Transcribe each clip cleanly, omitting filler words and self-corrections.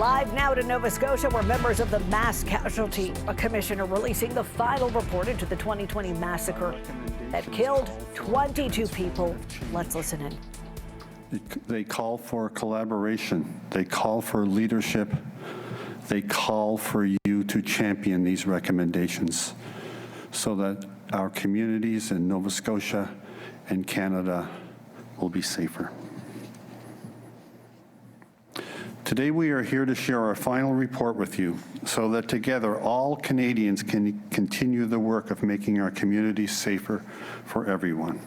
Live now to Nova Scotia, where members of the Mass Casualty Commission are releasing the final report into the 2020 massacre that killed 22 people. Let's listen in. They call for collaboration. They call for leadership. They call for you to champion these recommendations so that our communities in Nova Scotia and Canada will be safer. Today we are here to share our final report with you so that together all Canadians can continue the work of making our communities safer for everyone.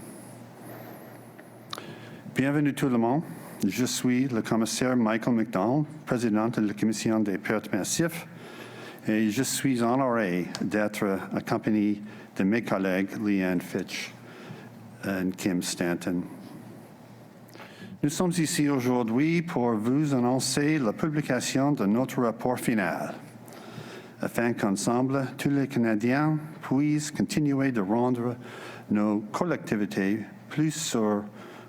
Bienvenue tout le monde. Je suis le commissaire Michael McDonald, président de la Commission des pertes massives, et je suis honoré d'être accompagné de mes collègues Leanne Fitch et Kim Stanton. Nous sommes ici aujourd'hui pour vous annoncer la publication de notre rapport final, afin qu'ensemble, tous les Canadiens puissent continuer de rendre nos collectivités plus sûres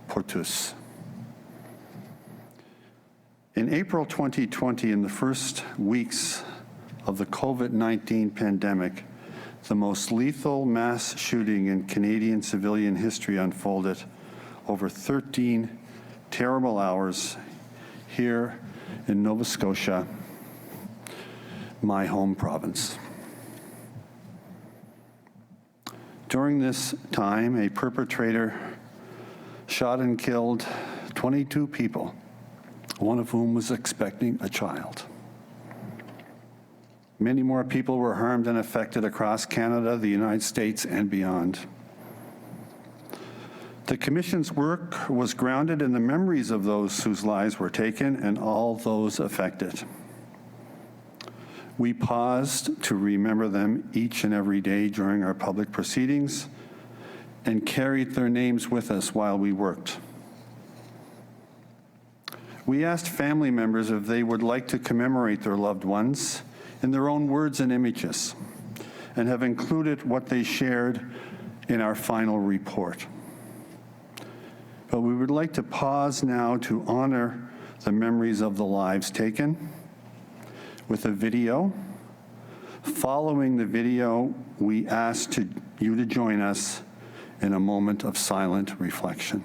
pour tous. In April 2020, in the first weeks of the COVID-19 pandemic, the most lethal mass shooting in Canadian civilian history unfolded over 13 terrible hours here in Nova Scotia, my home province. During this time, a perpetrator shot and killed 22 people, one of whom was expecting a child. Many more people were harmed and affected across Canada, the United States, and beyond. The Commission's work was grounded in the memories of those whose lives were taken and all those affected. We paused to remember them each and every day during our public proceedings and carried their names with us while we worked. We asked family members if they would like to commemorate their loved ones in their own words and images, and have included what they shared in our final report. But we would like to pause now to honor the memories of the lives taken with a video. Following the video, we ask you to join us in a moment of silent reflection.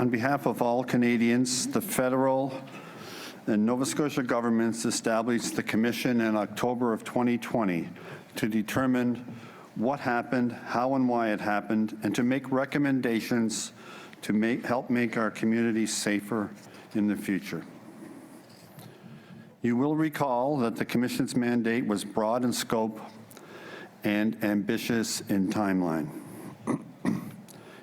On behalf of all Canadians, the federal and Nova Scotia governments established the commission in October of 2020 to determine what happened, how and why it happened, and to make recommendations to help make our communities safer in the future. You will recall that the Commission's mandate was broad in scope and ambitious in timeline.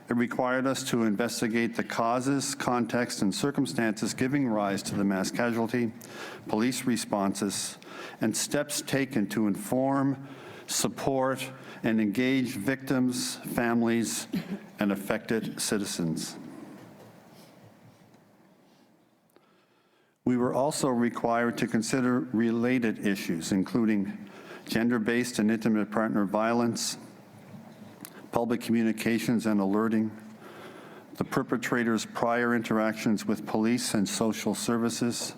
It required us to investigate the causes, context, and circumstances giving rise to the mass casualty, police responses, and steps taken to inform, support, and engage victims, families, and affected citizens. We were also required to consider related issues, including gender-based and intimate partner violence, public communications and alerting, the perpetrator's prior interactions with police and social services,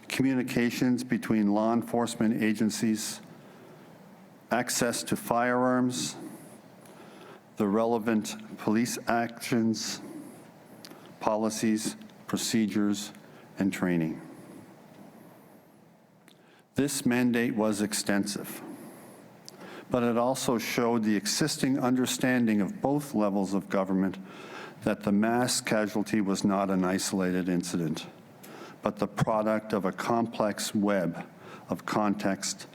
communications between law enforcement agencies, access to firearms, the relevant police actions, policies, procedures, and training. This mandate was extensive, but it also showed the existing understanding of both levels of government that the mass casualty was not an isolated incident, but the product of a complex web of context,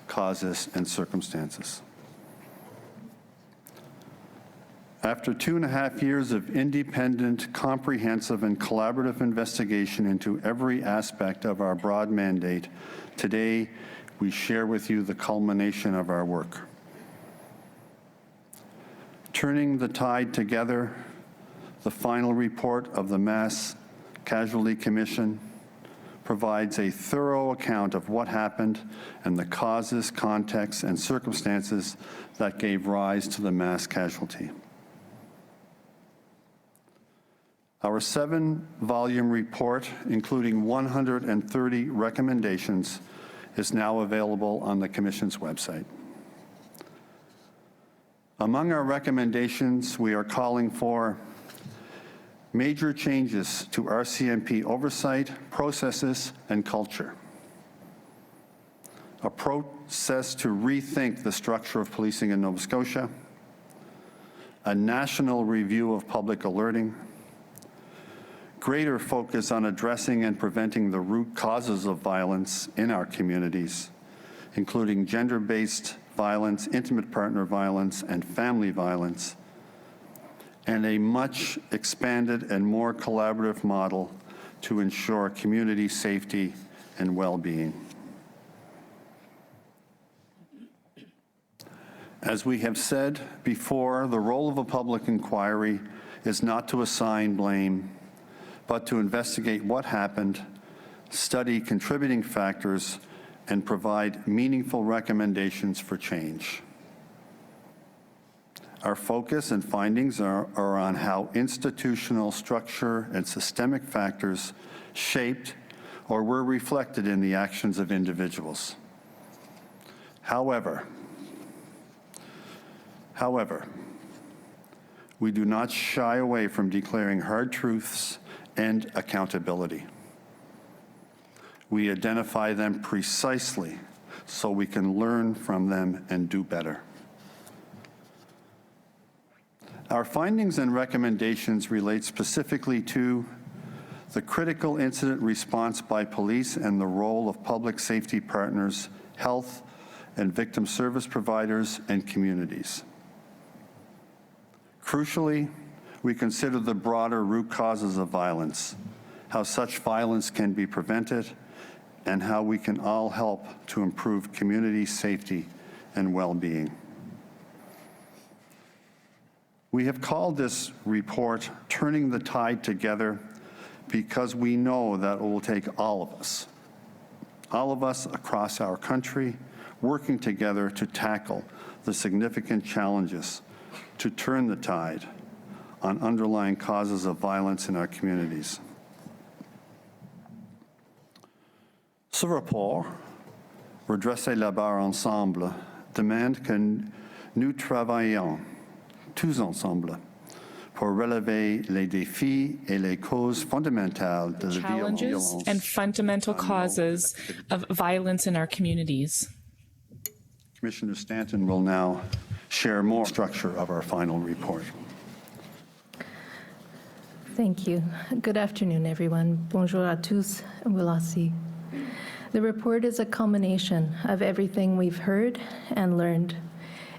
causes, and circumstances. After 2.5 years of independent, comprehensive, and collaborative investigation into every aspect of our broad mandate, today we share with you the culmination of our work. Turning the Tide Together, the final report of the Mass Casualty Commission, provides a thorough account of what happened and the causes, context, and circumstances that gave rise to the mass casualty. Our 7-volume report, including 130 recommendations, is now available on the Commission's website. Among our recommendations, we are calling for major changes to RCMP oversight, processes, and culture. A process to rethink the structure of policing in Nova Scotia, a national review of public alerting, greater focus on addressing and preventing the root causes of violence in our communities, including gender-based violence, intimate partner violence, and family violence, and a much expanded and more collaborative model to ensure community safety and well-being. As we have said before, the role of a public inquiry is not to assign blame, but to investigate what happened, study contributing factors, and provide meaningful recommendations for change. Our focus and findings are on how institutional structure and systemic factors shaped or were reflected in the actions of individuals. However, we do not shy away from declaring hard truths and accountability. We identify them precisely so we can learn from them and do better. Our findings and recommendations relate specifically to the critical incident response by police and the role of public safety partners, health and victim service providers, and communities. Crucially, we consider the broader root causes of violence, how such violence can be prevented, and how we can all help to improve community safety and well-being. We have called this report Turning the Tide Together because we know that it will take all of us across our country, working together to tackle the significant challenges to turn the tide on underlying causes of violence in our communities. Ce rapport, Redresser la barre ensemble, demande que nous travaillions tous ensemble pour relever les défis et les causes fondamentales de la challenges violence and fundamental causes of violence in our communities. Commissioner Stanton will now share more structure of our final report. Thank you. Good afternoon, everyone. Bonjour à tous. Wilasi. The report is a culmination of everything we've heard and learned,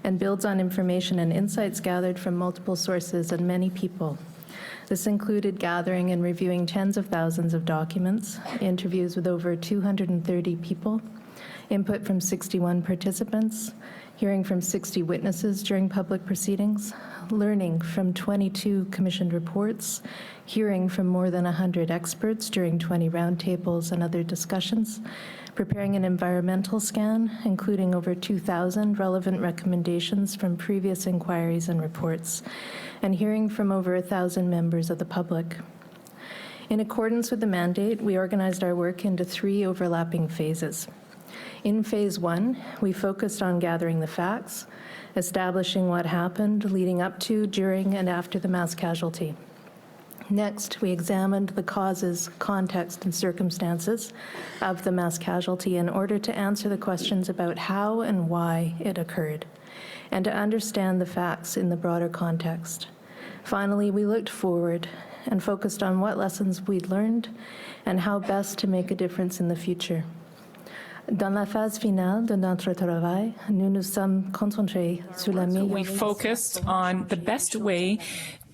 and builds on information and insights gathered from multiple sources and many people. This included gathering and reviewing tens of thousands of documents, interviews with over 230 people, input from 61 participants, hearing from 60 witnesses during public proceedings, learning from 22 commissioned reports, hearing from more than 100 experts during 20 roundtables and other discussions, preparing an environmental scan, including over 2,000 relevant recommendations from previous inquiries and reports, and hearing from over 1,000 members of the public. In accordance with the mandate, we organized our work into 3 overlapping phases. In phase 1, we focused on gathering the facts, establishing what happened leading up to, during, and after the mass casualty. Next, we examined the causes, context, and circumstances of the mass casualty in order to answer the questions about how and why it occurred, and to understand the facts in the broader context. Finally, we looked forward and focused on what lessons we'd learned and how best to make a difference in the future. Dans la phase finale de notre travail, nous nous sommes concentrés sur la meilleure. We focused on the best way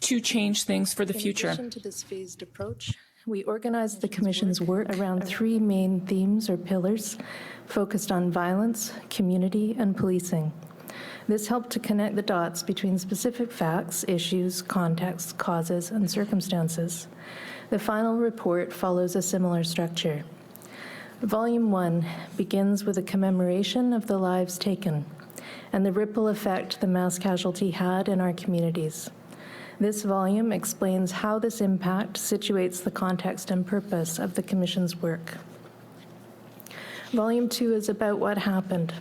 to change things for the future. In addition to this phased approach, we organized the Commission's work around 3 main themes or pillars focused on violence, community, and policing. This helped to connect the dots between specific facts, issues, contexts, causes, and circumstances. The final report follows a similar structure. Volume 1 begins with a commemoration of the lives taken and the ripple effect the mass casualty had in our communities. This volume explains how this impact situates the context and purpose of the Commission's work. Volume 2 is about what happened.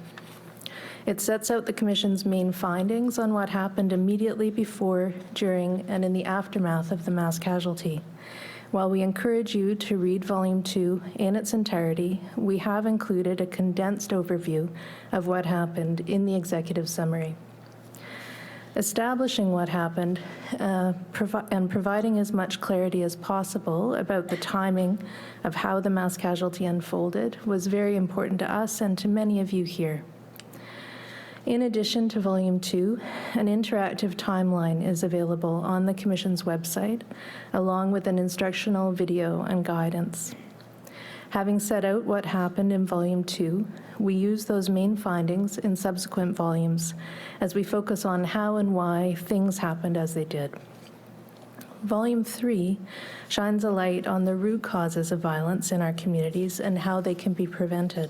It sets out the Commission's main findings on what happened immediately before, during, and in the aftermath of the mass casualty. While we encourage you to read Volume 2 in its entirety, we have included a condensed overview of what happened in the executive summary. Establishing what happened and providing as much clarity as possible about the timing of how the mass casualty unfolded was very important to us and to many of you here. In addition to Volume 2, an interactive timeline is available on the Commission's website, along with an instructional video and guidance. Having set out what happened in Volume 2, we use those main findings in subsequent volumes as we focus on how and why things happened as they did. Volume 3 shines a light on the root causes of violence in our communities and how they can be prevented.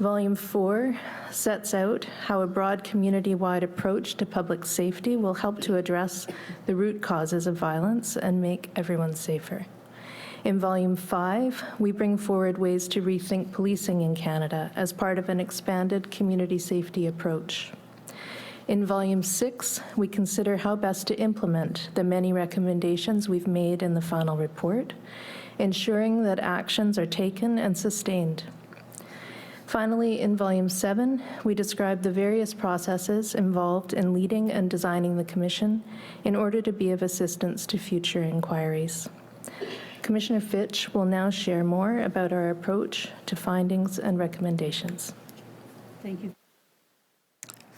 Volume 4 sets out how a broad community-wide approach to public safety will help to address the root causes of violence and make everyone safer. In Volume 5, we bring forward ways to rethink policing in Canada as part of an expanded community safety approach. In Volume 6, we consider how best to implement the many recommendations we've made in the final report, ensuring that actions are taken and sustained. Finally, in Volume 7, we describe the various processes involved in leading and designing the Commission in order to be of assistance to future inquiries. Commissioner Fitch will now share more about our approach to findings and recommendations. Thank you.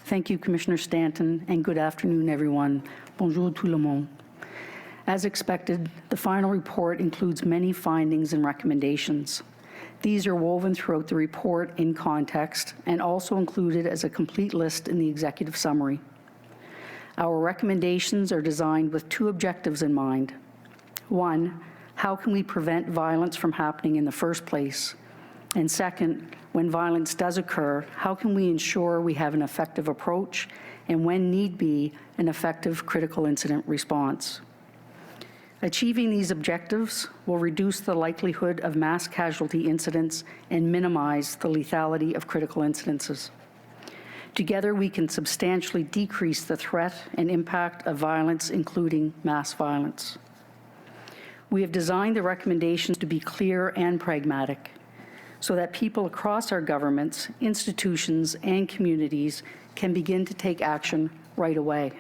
Thank you, Commissioner Stanton, and good afternoon, everyone. Bonjour tout le monde. As expected, the final report includes many findings and recommendations. These are woven throughout the report in context and also included as a complete list in the executive summary. Our recommendations are designed with 2 objectives in mind. 1, how can we prevent violence from happening in the first place? And second, when violence does occur, how can we ensure we have an effective approach and, when need be, an effective critical incident response? Achieving these objectives will reduce the likelihood of mass casualty incidents and minimize the lethality of critical incidences. Together, we can substantially decrease the threat and impact of violence, including mass violence. We have designed the recommendations to be clear and pragmatic so that people across our governments, institutions, and communities can begin to take action right away.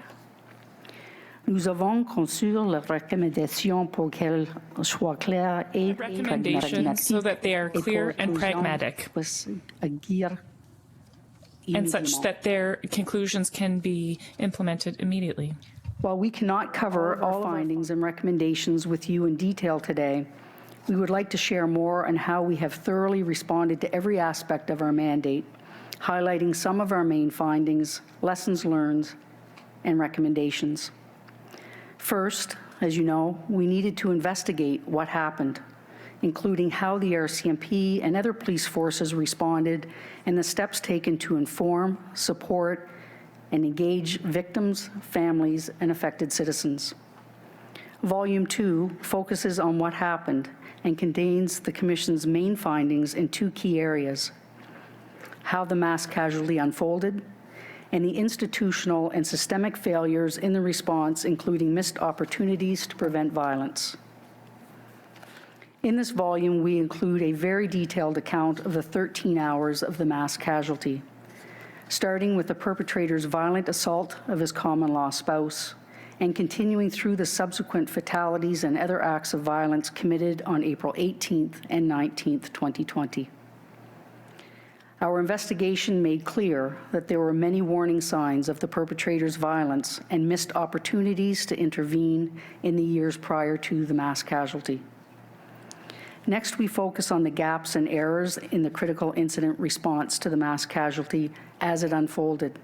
Nous avons conçu les recommandations pour qu'elles soient claires et Recommendations so that they are clear and pragmatic, and such that their conclusions can be implemented immediately. While we cannot cover all findings and recommendations with you in detail today, we would like to share more on how we have thoroughly responded to every aspect of our mandate, highlighting some of our main findings, lessons learned, and recommendations. First, as you know, we needed to investigate what happened, including how the RCMP and other police forces responded and the steps taken to inform, support, and engage victims, families, and affected citizens. Volume 2 focuses on what happened and contains the Commission's main findings in 2 key areas: how the mass casualty unfolded, and the institutional and systemic failures in the response, including missed opportunities to prevent violence. In this volume, we include a very detailed account of the 13 hours of the mass casualty, starting with the perpetrator's violent assault of his common-law spouse and continuing through the subsequent fatalities and other acts of violence committed on April 18th and 19th, 2020. Our investigation made clear that there were many warning signs of the perpetrator's violence and missed opportunities to intervene in the years prior to the mass casualty. Next, we focus on the gaps and errors in the critical incident response to the mass casualty as it unfolded.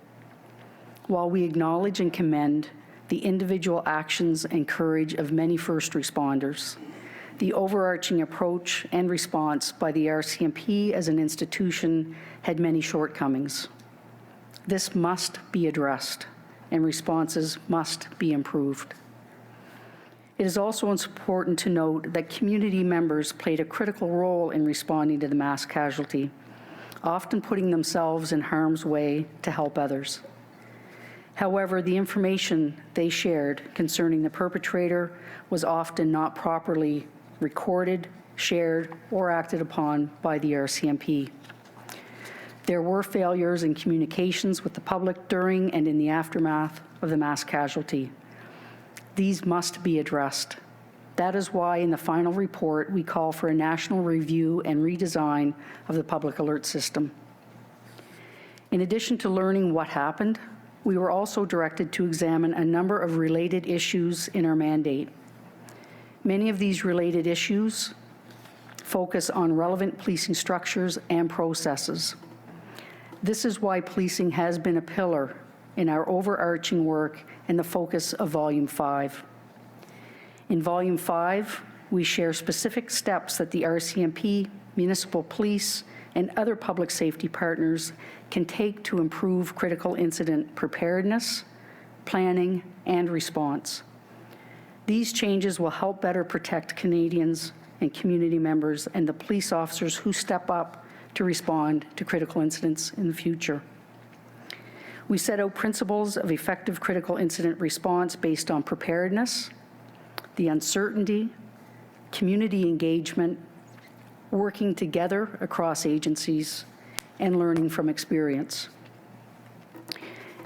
While we acknowledge and commend the individual actions and courage of many first responders, the overarching approach and response by the RCMP as an institution had many shortcomings. This must be addressed, and responses must be improved. It is also important to note that community members played a critical role in responding to the mass casualty, often putting themselves in harm's way to help others. However, the information they shared concerning the perpetrator was often not properly recorded, shared, or acted upon by the RCMP. There were failures in communications with the public during and in the aftermath of the mass casualty. These must be addressed. That is why in the final report, we call for a national review and redesign of the public alert system. In addition to learning what happened, we were also directed to examine a number of related issues in our mandate. Many of these related issues focus on relevant policing structures and processes. This is why policing has been a pillar in our overarching work and the focus of Volume 5. In Volume 5, we share specific steps that the RCMP, municipal police, and other public safety partners can take to improve critical incident preparedness, planning, and response. These changes will help better protect Canadians and community members and the police officers who step up to respond to critical incidents in the future. We set out principles of effective critical incident response based on preparedness, the uncertainty, community engagement, working together across agencies, and learning from experience.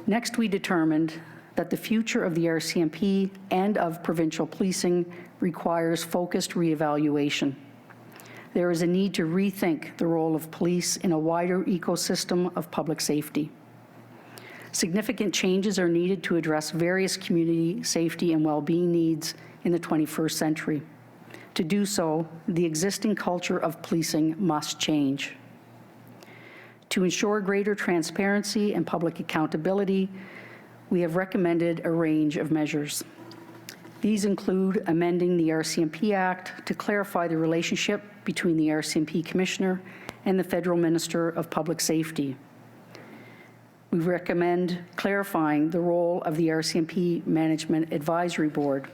Next, we determined that the future of the RCMP and of provincial policing requires focused reevaluation. There is a need to rethink the role of police in a wider ecosystem of public safety. Significant changes are needed to address various community safety and well-being needs in the 21st century. To do so, the existing culture of policing must change. To ensure greater transparency and public accountability, we have recommended a range of measures. These include amending the RCMP Act to clarify the relationship between the RCMP Commissioner and the Federal Minister of Public Safety. We recommend clarifying the role of the RCMP Management Advisory Board.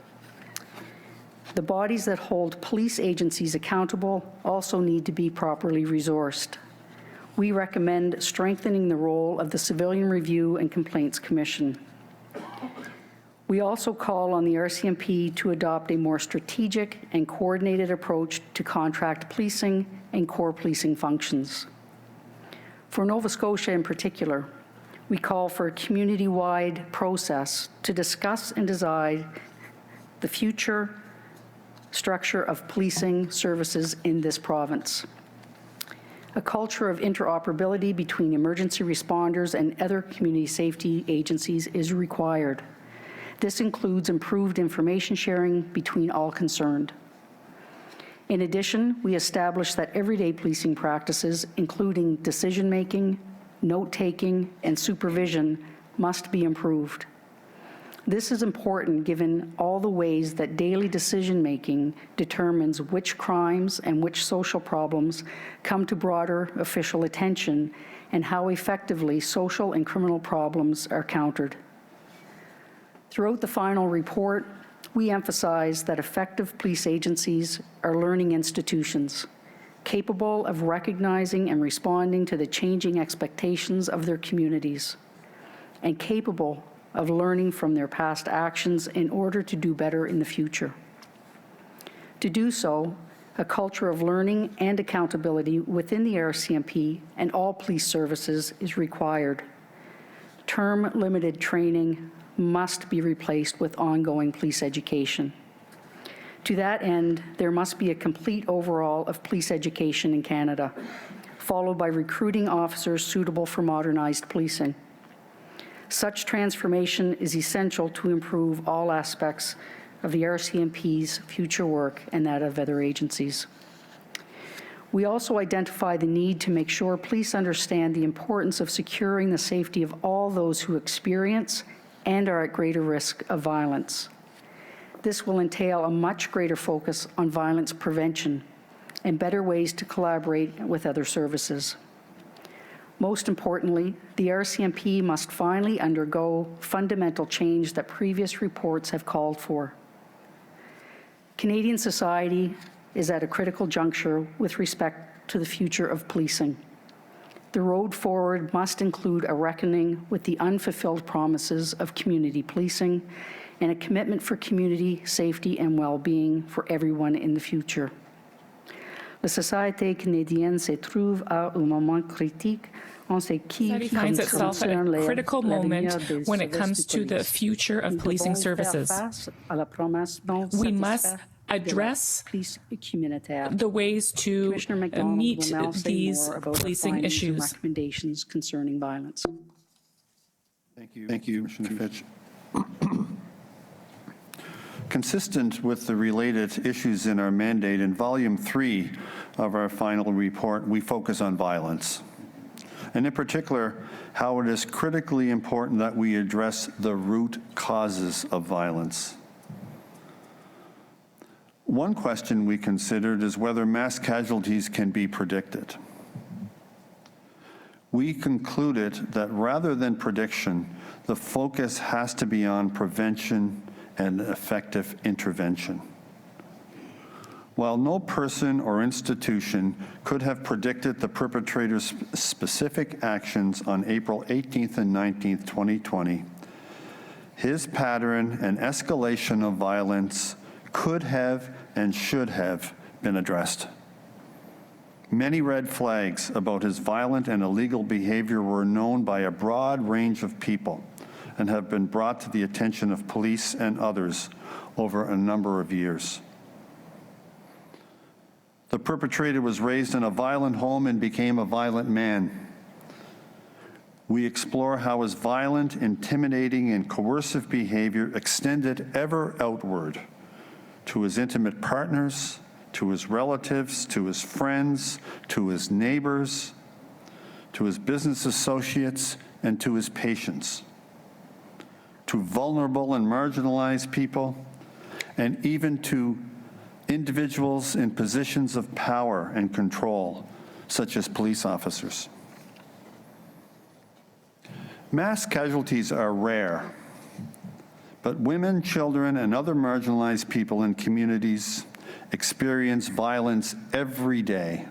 The bodies that hold police agencies accountable also need to be properly resourced. we recommend strengthening the role of the Civilian Review and Complaints Commission. We also call on the RCMP to adopt a more strategic and coordinated approach to contract policing and core policing functions. For Nova Scotia in particular, we call for a community-wide process to discuss and decide the future structure of policing services in this province. A culture of interoperability between emergency responders and other community safety agencies is required. This includes improved information sharing between all concerned. In addition, we established that everyday policing practices, including decision-making, note-taking, and supervision, must be improved. This is important given all the ways that daily decision-making determines which crimes and which social problems come to broader official attention and how effectively social and criminal problems are countered. Throughout the final report, we emphasize that effective police agencies are learning institutions, capable of recognizing and responding to the changing expectations of their communities, and capable of learning from their past actions in order to do better in the future. To do so, a culture of learning and accountability within the RCMP and all police services is required. Term-limited training must be replaced with ongoing police education. To that end, there must be a complete overhaul of police education in Canada, followed by recruiting officers suitable for modernized policing. Such transformation is essential to improve all aspects of the RCMP's future work and that of other agencies. We also identify the need to make sure police understand the importance of securing the safety of all those who experience and are at greater risk of violence. This will entail a much greater focus on violence prevention and better ways to collaborate with other services. Most importantly, the RCMP must finally undergo fundamental change that previous reports have called for. Canadian society is at a critical juncture with respect to the future of policing. The road forward must include a reckoning with the unfulfilled promises of community policing and a commitment for community safety and well-being for everyone in the future. La société canadienne se trouve à un moment critique. Society finds itself at a critical moment when it comes to the future of policing services. We must address the ways to meet these policing issues. Recommendations concerning violence. Thank you, Commissioner Fitch. Consistent with the related issues in our mandate, in Volume 3 of our final report, we focus on violence, and in particular, how it is critically important that we address the root causes of violence. One question we considered is whether mass casualties can be predicted. We concluded that rather than prediction, the focus has to be on prevention and effective intervention. While no person or institution could have predicted the perpetrator's specific actions on April 18th and 19th, 2020, his pattern and escalation of violence could have and should have been addressed. Many red flags about his violent and illegal behavior were known by a broad range of people and have been brought to the attention of police and others over a number of years. The perpetrator was raised in a violent home and became a violent man. We explore how his violent, intimidating, and coercive behavior extended ever outward to his intimate partners, to his relatives, to his friends, to his neighbors, to his business associates, and to his patients, to vulnerable and marginalized people, and even to individuals in positions of power and control, such as police officers. Mass casualties are rare, but women, children, and other marginalized people in communities experience violence every day.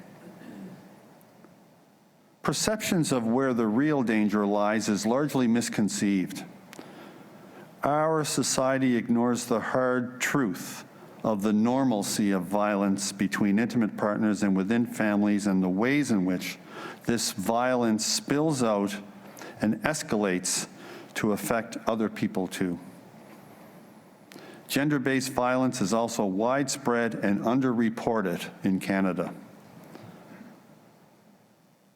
perceptions of where the real danger lies is largely misconceived. Our society ignores the hard truth of the normalcy of violence between intimate partners and within families, and the ways in which this violence spills out and escalates to affect other people too. Gender-based violence is also widespread and underreported in Canada.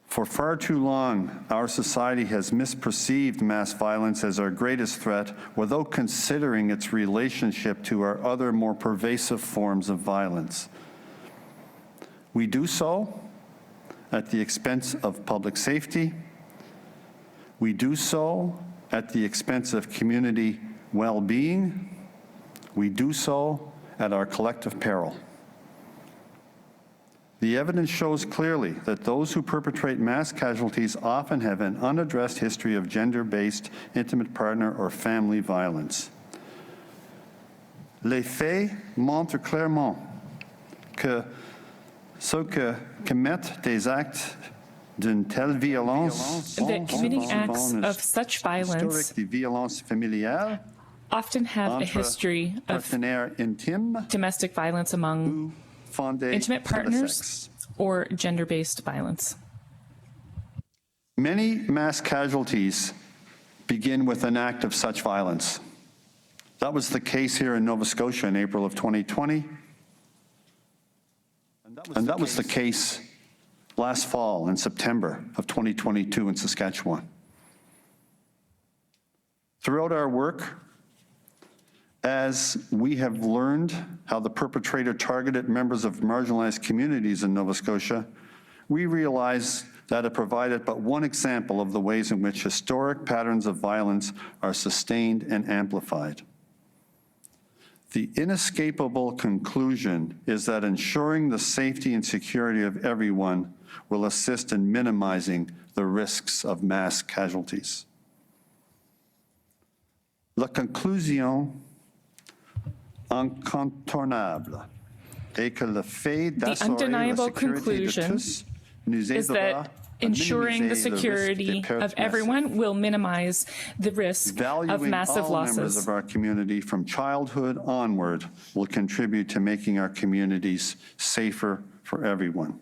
For far too long, our society has misperceived mass violence as our greatest threat without considering its relationship to our other more pervasive forms of violence. We do so at the expense of public safety. We do so at the expense of community well-being. We do so at our collective peril. The evidence shows clearly that those who perpetrate mass casualties often have an unaddressed history of gender-based intimate partner or family violence. Les faits montrent clairement que ceux qui commettent des actes d'une telle violence that committing acts of such violence often have a history of domestic violence among intimate partners or gender-based violence. Many mass casualties begin with an act of such violence. That was the case here in Nova Scotia in April of 2020, and that was the case last fall in September of 2022 in Saskatchewan. Throughout our work, as we have learned how the perpetrator targeted members of marginalized communities in Nova Scotia, we realized that it provided but one example of the ways in which historic patterns of violence are sustained and amplified. The inescapable conclusion is that ensuring the safety and security of everyone will assist in minimizing the risks of mass casualties. La conclusion incontournable est que le fait d'assurer la sécurité de tous nous aidera ensuring the security of everyone will minimize the risk of massive losses. Members of our community from childhood onward will contribute to making our communities safer for everyone.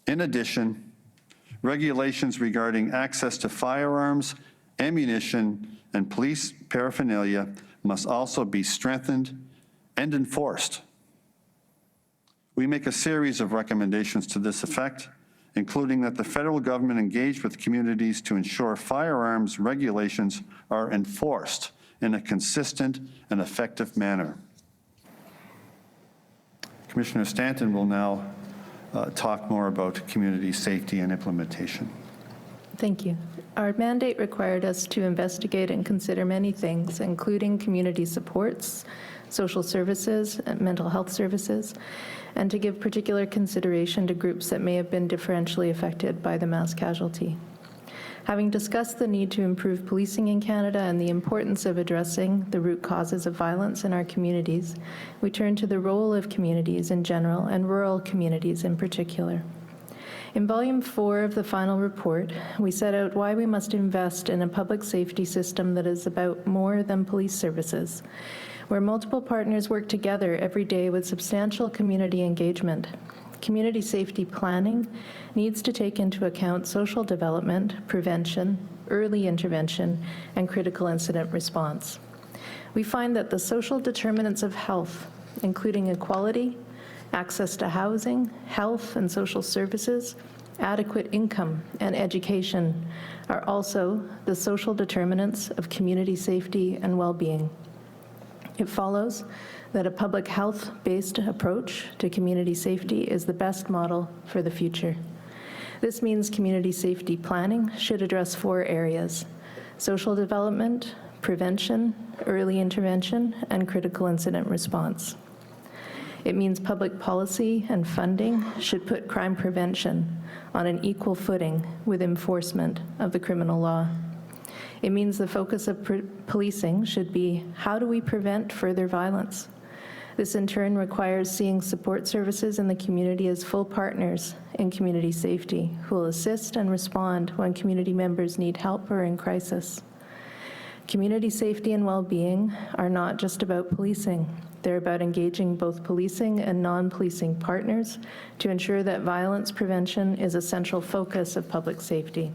In addition, regulations regarding access to firearms, ammunition, and police paraphernalia must also be strengthened and enforced. We make a series of recommendations to this effect, including that the federal government engage with communities to ensure firearms regulations are enforced in a consistent and effective manner. Commissioner Stanton will now talk more about community safety and implementation. Thank you. Our mandate required us to investigate and consider many things, including community supports, social services, and mental health services, and to give particular consideration to groups that may have been differentially affected by the mass casualty. Having discussed the need to improve policing in Canada and the importance of addressing the root causes of violence in our communities, we turn to the role of communities in general and rural communities in particular. In Volume 4 of the final report, we set out why we must invest in a public safety system that is about more than police services, where multiple partners work together every day with substantial community engagement. Community safety planning needs to take into account social development, prevention, early intervention, and critical incident response. We find that the social determinants of health, including equality, access to housing, health and social services, adequate income, and education, are also the social determinants of community safety and well-being. It follows that a public health-based approach to community safety is the best model for the future. This means community safety planning should address 4 areas: social development, prevention, early intervention, and critical incident response. It means public policy and funding should put crime prevention on an equal footing with enforcement of the criminal law. It means the focus of policing should be, how do we prevent further violence? This in turn requires seeing support services in the community as full partners in community safety who will assist and respond when community members need help or in crisis. Community safety and well-being are not just about policing. They're about engaging both policing and non-policing partners to ensure that violence prevention is a central focus of public safety.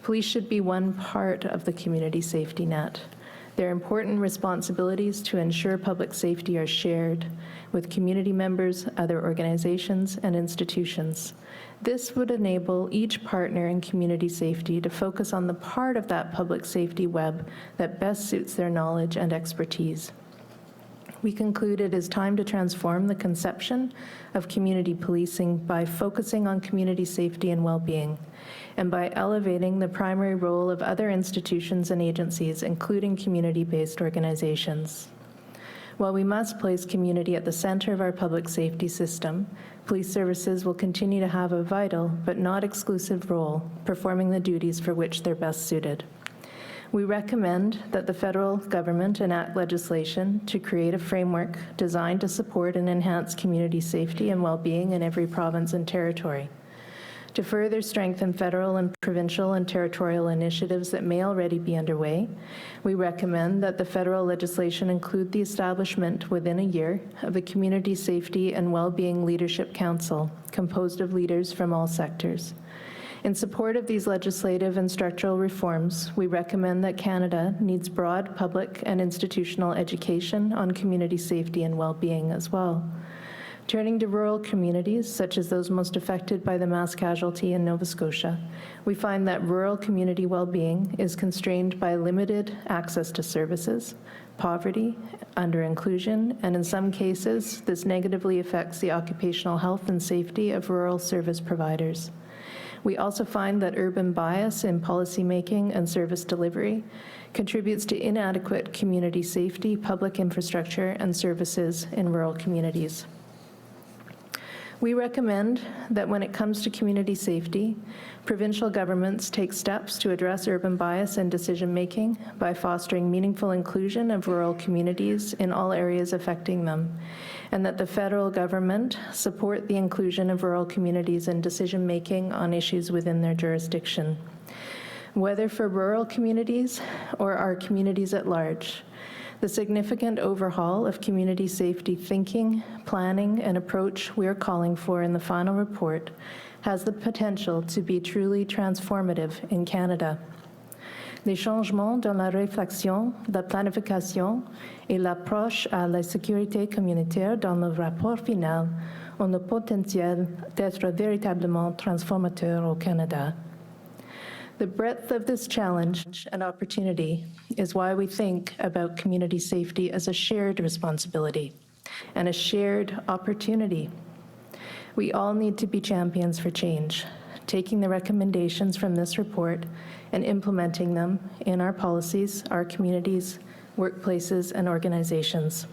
Police should be one part of the community safety net. Their important responsibilities to ensure public safety are shared with community members, other organizations, and institutions. This would enable each partner in community safety to focus on the part of that public safety web that best suits their knowledge and expertise. We conclude it is time to transform the conception of community policing by focusing on community safety and well-being, and by elevating the primary role of other institutions and agencies, including community-based organizations. While we must place community at the center of our public safety system, police services will continue to have a vital but not exclusive role, performing the duties for which they're best suited. We recommend that the federal government enact legislation to create a framework designed to support and enhance community safety and well-being in every province and territory. To further strengthen federal and provincial and territorial initiatives that may already be underway, we recommend that the federal legislation include the establishment within a year of a Community Safety and Well-Being Leadership Council composed of leaders from all sectors. In support of these legislative and structural reforms, we recommend that Canada needs broad public and institutional education on community safety and well-being as well. Turning to rural communities, such as those most affected by the mass casualty in Nova Scotia, we find that rural community well-being is constrained by limited access to services, poverty, under-inclusion, and in some cases, this negatively affects the occupational health and safety of rural service providers. We also find that urban bias in policymaking and service delivery contributes to inadequate community safety, public infrastructure, and services in rural communities. We recommend that when it comes to community safety, provincial governments take steps to address urban bias in decision-making by fostering meaningful inclusion of rural communities in all areas affecting them, and that the federal government support the inclusion of rural communities in decision-making on issues within their jurisdiction. Whether for rural communities or our communities at large, the significant overhaul of community safety thinking, planning, and approach we're calling for in the final report has the potential to be truly transformative in Canada. Les changements dans la réflexion, la planification et l'approche à la sécurité communautaire dans le rapport final ont le potentiel d'être véritablement transformateurs au Canada. The breadth of this challenge and opportunity is why we think about community safety as a shared responsibility and a shared opportunity. We all need to be champions for change, taking the recommendations from this report and implementing them in our policies, our communities, workplaces, and organizations.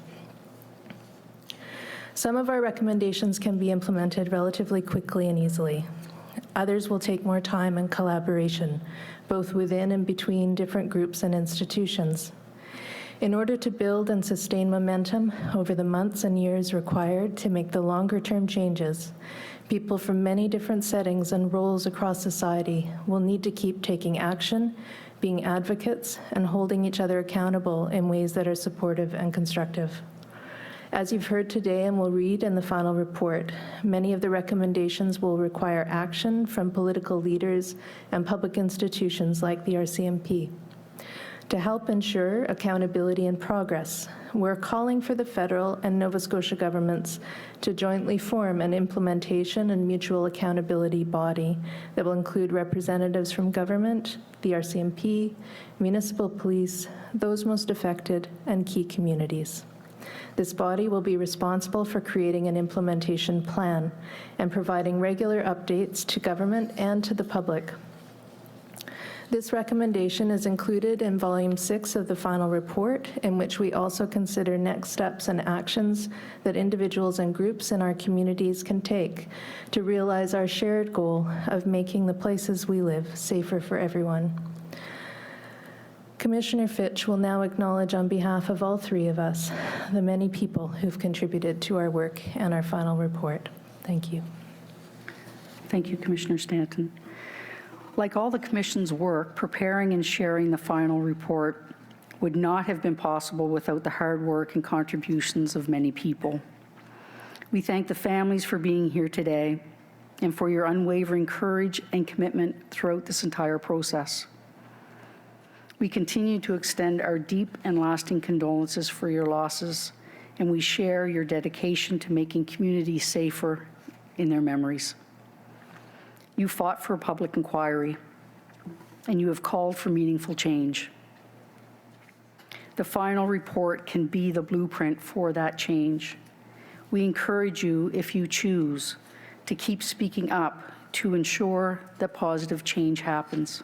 Some of our recommendations can be implemented relatively quickly and easily. Others will take more time and collaboration, both within and between different groups and institutions. In order to build and sustain momentum over the months and years required to make the longer-term changes, people from many different settings and roles across society will need to keep taking action, being advocates, and holding each other accountable in ways that are supportive and constructive. As you've heard today and will read in the final report, many of the recommendations will require action from political leaders and public institutions like the RCMP. To help ensure accountability and progress, we're calling for the federal and Nova Scotia governments to jointly form an implementation and mutual accountability body that will include representatives from government, the RCMP, municipal police, those most affected, and key communities. This body will be responsible for creating an implementation plan and providing regular updates to government and to the public. This recommendation is included in Volume 6 of the final report, in which we also consider next steps and actions that individuals and groups in our communities can take to realize our shared goal of making the places we live safer for everyone. Commissioner Fitch will now acknowledge on behalf of all three of us the many people who've contributed to our work and our final report. Thank you. Thank you, Commissioner Stanton. Like all the Commission's work, preparing and sharing the final report would not have been possible without the hard work and contributions of many people. We thank the families for being here today and for your unwavering courage and commitment throughout this entire process. We continue to extend our deep and lasting condolences for your losses, and we share your dedication to making communities safer in their memories. You fought for a public inquiry, and you have called for meaningful change. The final report can be the blueprint for that change. We encourage you, if you choose, to keep speaking up to ensure that positive change happens.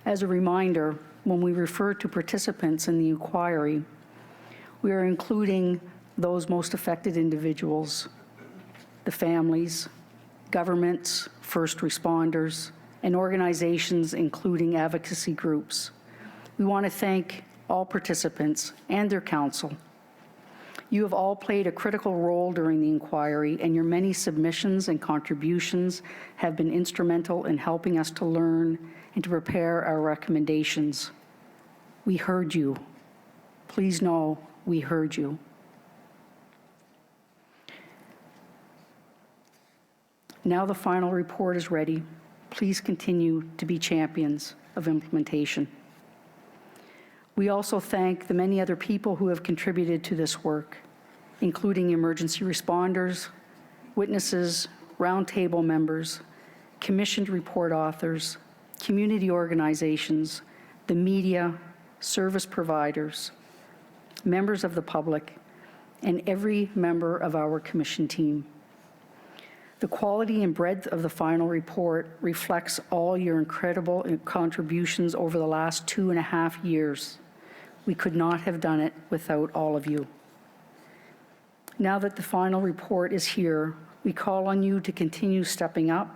As a reminder, when we refer to participants in the inquiry, we are including those most affected individuals, the families, governments, first responders, and organizations including advocacy groups. We want to thank all participants and their counsel. You have all played a critical role during the inquiry, and your many submissions and contributions have been instrumental in helping us to learn and to prepare our recommendations. We heard you. Please know we heard you. Now the final report is ready. Please continue to be champions of implementation. We also thank the many other people who have contributed to this work, including emergency responders, witnesses, roundtable members, commissioned report authors, community organizations, the media, service providers, members of the public, and every member of our commission team. The quality and breadth of the final report reflects all your incredible contributions over the last 2.5 years. We could not have done it without all of you. Now that the final report is here, we call on you to continue stepping up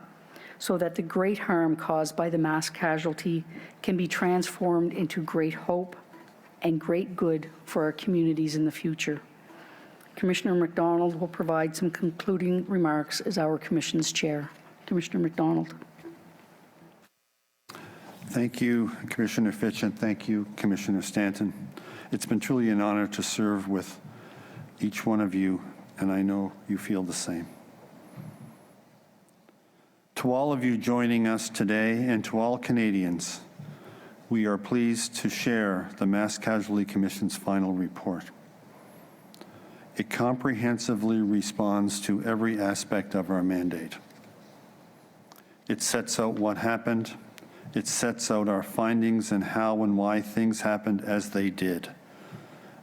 so that the great harm caused by the mass casualty can be transformed into great hope and great good for our communities in the future. Commissioner MacDonald will provide some concluding remarks as our Commission's chair. Commissioner MacDonald. Thank you, Commissioner Fitch, and thank you, Commissioner Stanton. It's been truly an honor to serve with each one of you, and I know you feel the same. To all of you joining us today and to all Canadians, we are pleased to share the Mass Casualty Commission's final report. It comprehensively responds to every aspect of our mandate. It sets out what happened. It sets out our findings and how and why things happened as they did.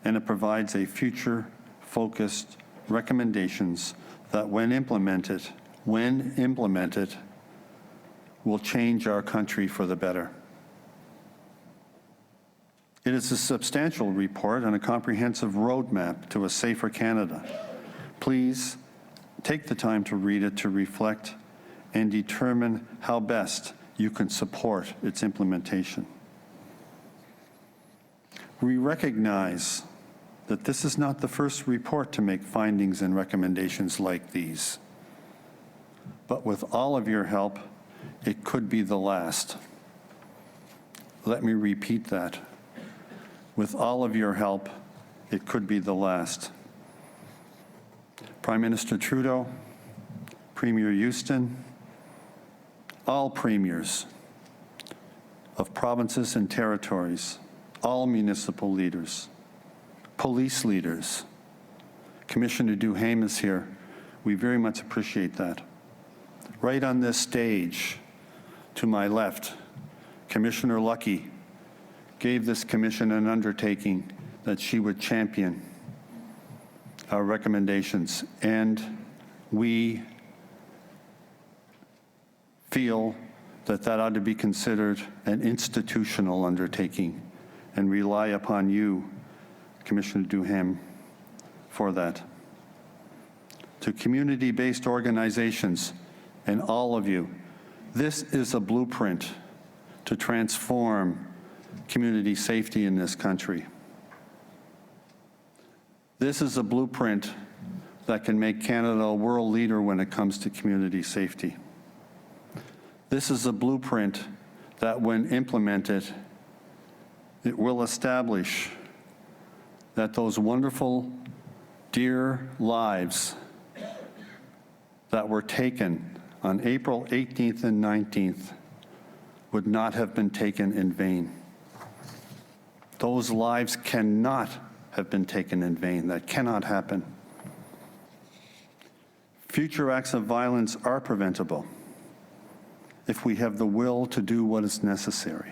And it provides a future-focused recommendations that when implemented, will change our country for the better. It is a substantial report and a comprehensive roadmap to a safer Canada. Please take the time to read it to reflect and determine how best you can support its implementation. We recognize that this is not the first report to make findings and recommendations like these. But with all of your help, it could be the last. Let me repeat that. With all of your help, it could be the last. Prime Minister Trudeau, Premier Houston, all premiers of provinces and territories, all municipal leaders, police leaders. Commissioner Duhaime is here. We very much appreciate that. Right on this stage, to my left, Commissioner Lucky gave this commission an undertaking that she would champion our recommendations, and we feel that that ought to be considered an institutional undertaking and rely upon you, Commissioner Duhaime, for that. To community-based organizations and all of you, this is a blueprint to transform community safety in this country. This is a blueprint that can make Canada a world leader when it comes to community safety. This is a blueprint that, when implemented, it will establish that those wonderful, dear lives that were taken on April 18th and 19th would not have been taken in vain. Those lives cannot have been taken in vain. That cannot happen. Future acts of violence are preventable if we have the will to do what is necessary.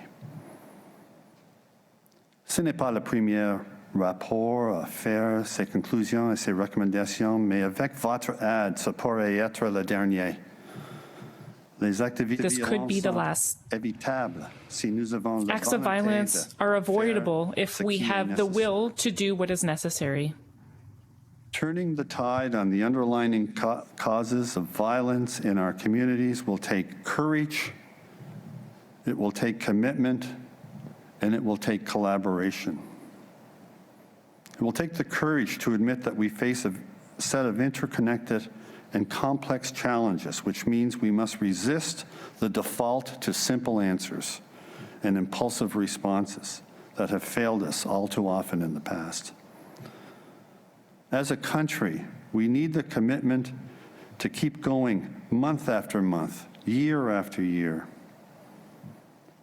Ce n'est pas le premier rapport à faire ses conclusions et ses recommandations, mais avec votre aide, ça pourrait être le dernier. Les activités This could be the last. évitables si nous avons la Acts of volonté violence de are avoidable faire if ce we qui est have the nécessaire. will to do what is necessary. Turning the tide on the underlying causes of violence in our communities will take courage, it will take commitment, and it will take collaboration. It will take the courage to admit that we face a set of interconnected and complex challenges, which means we must resist the default to simple answers and impulsive responses that have failed us all too often in the past. As a country, we need the commitment to keep going month after month, year after year,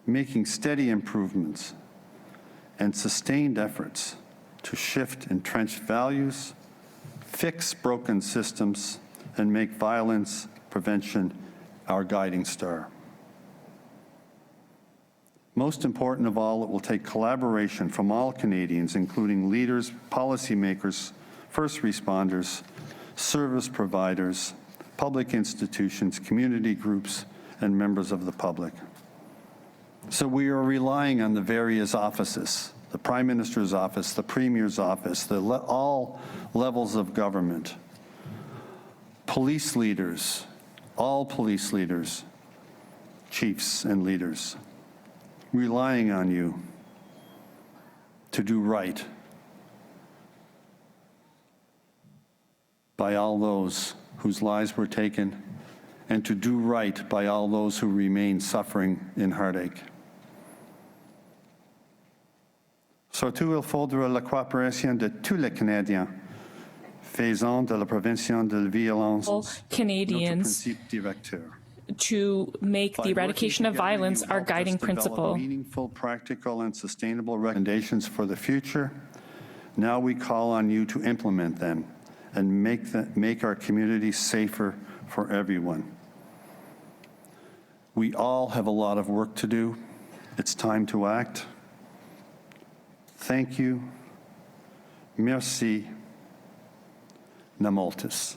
making steady improvements and sustained efforts to shift entrenched values, fix broken systems, and make violence prevention our guiding star. Most important of all, it will take collaboration from all Canadians, including leaders, policymakers, first responders, service providers, public institutions, community groups, and members of the public. So we are relying on the various offices, the Prime Minister's office, the Premier's office, all levels of government, police leaders, all police leaders, chiefs and leaders, relying on you to do right by all those whose lives were taken and to do right by all those who remain suffering in heartache. Surtout, il faudra la coopération de tous les Canadiens, faisant de la prévention de la violence notre Canadians principe directeur. to make the eradication of violence our guiding principle. Meaningful, practical, and sustainable recommendations for the future. Now we call on you to implement them and make our communities safer for everyone. We all have a lot of work to do. It's time to act. Thank you. Merci. Namoltis.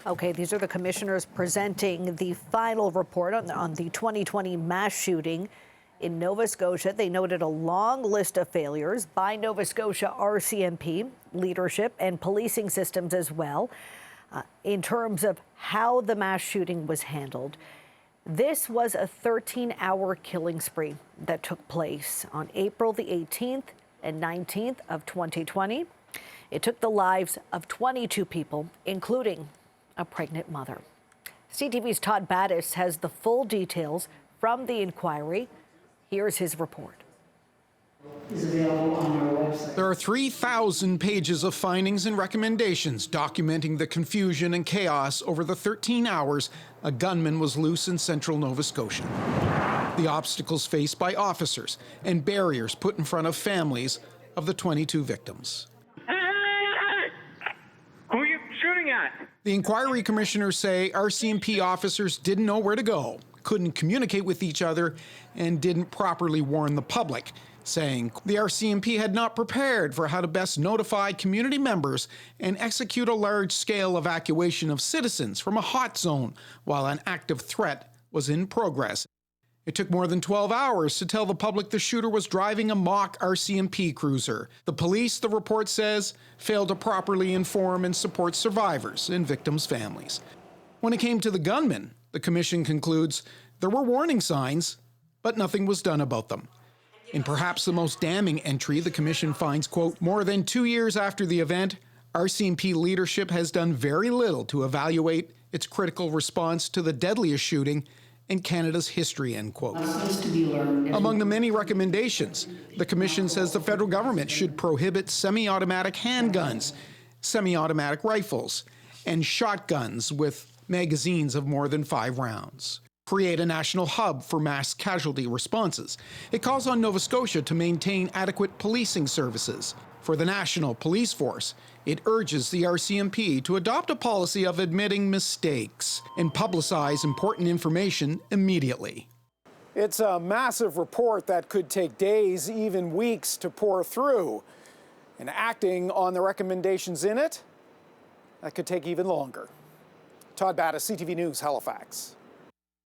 Okay, these are the commissioners presenting the final report on the 2020 mass shooting in Nova Scotia. They noted a long list of failures by Nova Scotia RCMP leadership and policing systems as well in terms of how the mass shooting was handled. This was a 13-hour killing spree that took place on April the 18th and 19th of 2020. It took the lives of 22 people, including a pregnant mother. CTV's Todd Battis has the full details from the inquiry. Here's his report. There are 3,000 pages of findings and recommendations documenting the confusion and chaos over the 13 hours a gunman was loose in central Nova Scotia. The obstacles faced by officers and barriers put in front of families of the 22 victims. Who are you shooting at? The inquiry commissioners say RCMP officers didn't know where to go, couldn't communicate with each other, and didn't properly warn the public, saying the RCMP had not prepared for how to best notify community members and execute a large-scale evacuation of citizens from a hot zone while an active threat was in progress. It took more than 12 hours to tell the public the shooter was driving a mock RCMP cruiser. The police, the report says, failed to properly inform and support survivors and victims' families. When it came to the gunman, the commission concludes there were warning signs, but nothing was done about them. In perhaps the most damning entry, the commission finds, quote, more than 2 years after the event, RCMP leadership has done very little to evaluate its critical response to the deadliest shooting in Canada's history, end quote. Among the many recommendations, the commission says the federal government should prohibit semi-automatic handguns, semi-automatic rifles, and shotguns with magazines of more than 5 rounds. Create a national hub for mass casualty responses. It calls on Nova Scotia to maintain adequate policing services. For the National Police Force, it urges the RCMP to adopt a policy of admitting mistakes and publicize important information immediately. It's a massive report that could take days, even weeks, to pour through. And acting on the recommendations in it, that could take even longer. Todd Battis, CTV News, Halifax.